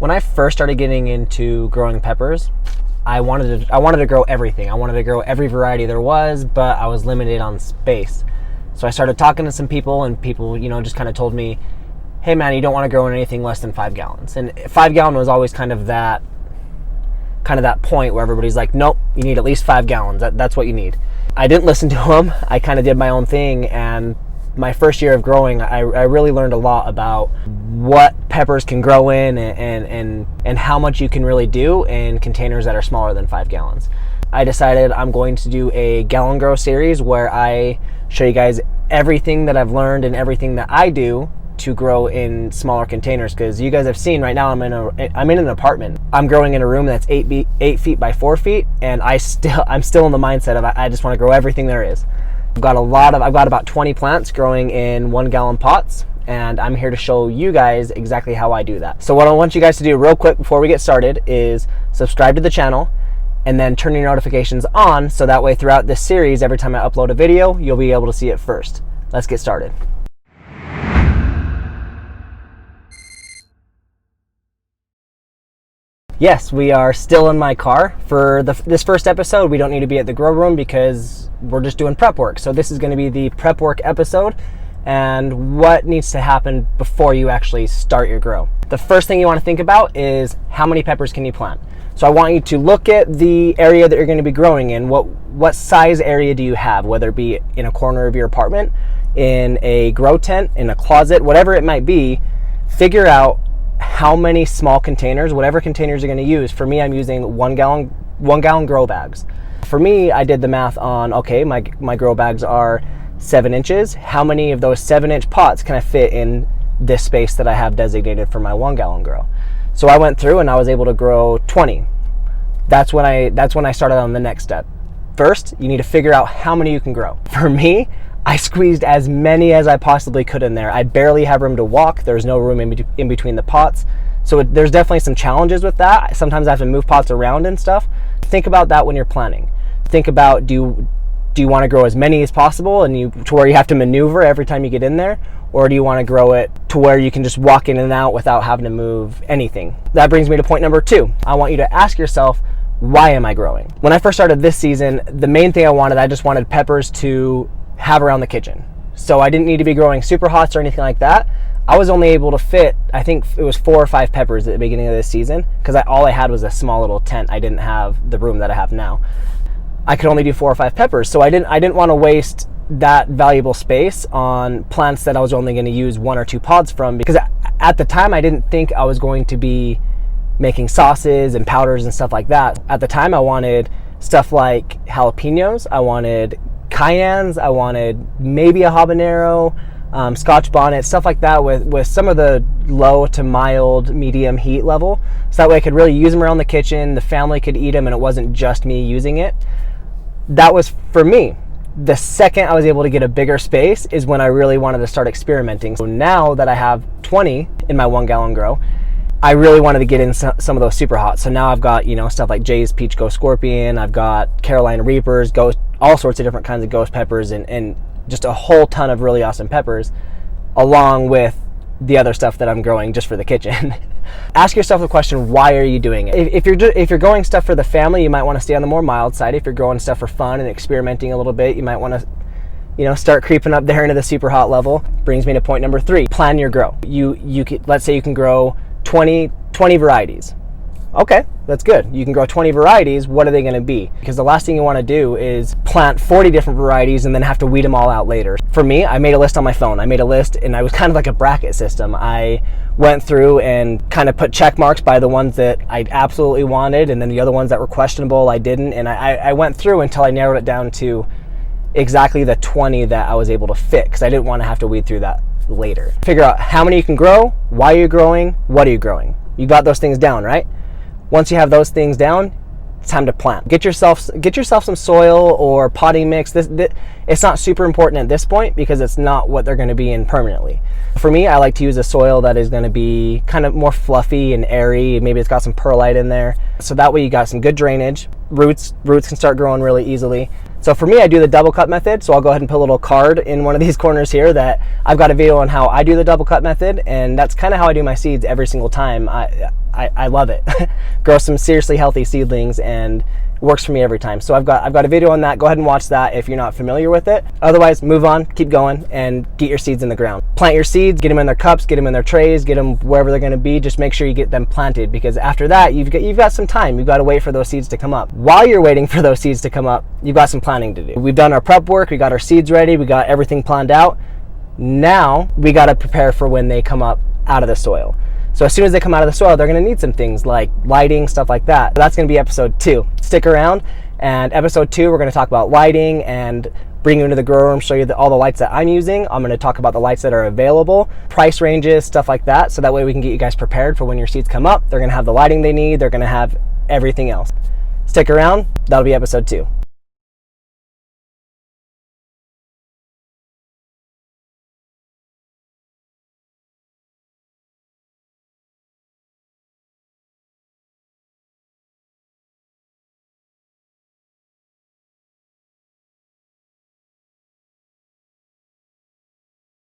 When I first started getting into growing peppers, I wanted to grow everything. I wanted to grow every variety there was, but I was limited on space. So I started talking to some people, and people, just kind of told me, hey man, you don't want to grow in anything less than 5 gallons. And 5 gallon was always kind of that point where everybody's like, nope, you need at least 5 gallons. That's what you need. I didn't listen to them. I kind of did my own thing, and my first year of growing, I really learned a lot about what peppers can grow in and how much you can really do in containers that are smaller than 5 gallons. I decided I'm going to do a gallon grow series where I show you guys everything that I've learned and everything that I do to grow in smaller containers, because you guys have seen right now I'm in an apartment. I'm growing in a room that's 8 feet by 4 feet, and I'm still in the mindset of I just want to grow everything there is. I've got about 20 plants growing in 1 gallon pots, and I'm here to show you guys exactly how I do that. So what I want you guys to do real quick before we get started is subscribe to the channel and then turn your notifications on, so that way throughout this series, every time I upload a video, you'll be able to see it first. Let's get started. Yes, we are still in my car. For this first episode, we don't need to be at the grow room because we're just doing prep work. So this is going to be the prep work episode and what needs to happen before you actually start your grow. The first thing you want to think about is how many peppers can you plant? So I want you to look at the area that you're going to be growing in. What size area do you have, whether it be in a corner of your apartment, in a grow tent, in a closet, whatever it might be. Figure out how many small containers, whatever containers you're going to use. For me, I'm using 1 gallon grow bags. For me, I did the math on, okay, my grow bags are 7 inches. How many of those 7-inch pots can I fit in this space that I have designated for my 1 gallon grow? So I went through and I was able to grow 20. That's when I started on the next step. First, you need to figure out how many you can grow. For me, I squeezed as many as I possibly could in there. I barely have room to walk. There's no room in between the pots. So there's definitely some challenges with that. Sometimes I have to move pots around and stuff. Think about that when you're planning. Think about, do you want to grow as many as possible and to where you have to maneuver every time you get in there? Or do you want to grow it to where you can just walk in and out without having to move anything? That brings me to point number 2. I want you to ask yourself, why am I growing? When I first started this season, the main thing I just wanted peppers to have around the kitchen. So I didn't need to be growing super hots or anything like that. I was only able to fit, I think it was 4 or 5 peppers at the beginning of this season, because all I had was a small little tent. I didn't have the room that I have now. I could only do 4 or 5 peppers, so I didn't want to waste that valuable space on plants that I was only going to use 1 or 2 pods from, because at the time I didn't think I was going to be making sauces and powders and stuff like that. At the time I wanted stuff like jalapenos, I wanted cayennes, I wanted maybe a habanero, Scotch bonnet, stuff like that with some of the low to mild medium heat level, so that way I could really use them around the kitchen, the family could eat them, and it wasn't just me using it. That was for me. The second I was able to get a bigger space is when I really wanted to start experimenting. So now that I have 20 in my 1 gallon grow, I really wanted to get in some of those super hot. So now I've got, stuff like Jay's Peach Ghost Scorpion, I've got Carolina Reapers, Ghost, all sorts of different kinds of ghost peppers, and just a whole ton of really awesome peppers, along with the other stuff that I'm growing just for the kitchen. Ask yourself the question, why are you doing it? If you're growing stuff for the family, you might want to stay on the more mild side. If you're growing stuff for fun and experimenting a little bit, you might want to start creeping up there into the super hot level. Brings me to point number 3. Plan your grow. Let's say you can grow 20 varieties. Okay, that's good. You can grow 20 varieties. What are they going to be? Because the last thing you want to do is plant 40 different varieties and then have to weed them all out later. For me, I made a list on my phone. I made a list, and I was kind of like a bracket system. I went through and kind of put check marks by the ones that I absolutely wanted, and then the other ones that were questionable, I didn't. And I went through until I narrowed it down to exactly the 20 that I was able to fit, because I didn't want to have to weed through that later. Figure out how many you can grow, why are you growing, what are you growing. You got those things down, right? Once you have those things down, it's time to plant. Get yourself some soil or potting mix. It's not super important at this point because it's not what they're going to be in permanently. For me, I like to use a soil that is going to be kind of more fluffy and airy. Maybe it's got some perlite in there. So that way you got some good drainage. Roots can start growing really easily. So for me, I do the double cut method. So I'll go ahead and put a little card in one of these corners here that I've got a video on how I do the double cut method. And that's kind of how I do my seeds every single time. I love it. Grow some seriously healthy seedlings, and it works for me every time. So I've got a video on that. Go ahead and watch that if you're not familiar with it. Otherwise, move on, keep going, and get your seeds in the ground. Plant your seeds, get them in their cups, get them in their trays, get them wherever they're going to be. Just make sure you get them planted, because after that, you've got some time. You've got to wait for those seeds to come up. While you're waiting for those seeds to come up, you've got some planting to do. We've done our prep work. We got our seeds ready. We got everything planned out. Now we got to prepare for when they come up out of the soil. So as soon as they come out of the soil, they're going to need some things like lighting, stuff like that. That's going to be episode 2. Stick around, and episode 2, we're going to talk about lighting and bring you into the grow room, show you all the lights that I'm using. I'm going to talk about the lights that are available, price ranges, stuff like that, so that way we can get you guys prepared for when your seeds come up. They're going to have the lighting they need. They're going to have everything else. Stick around. That'll be episode 2.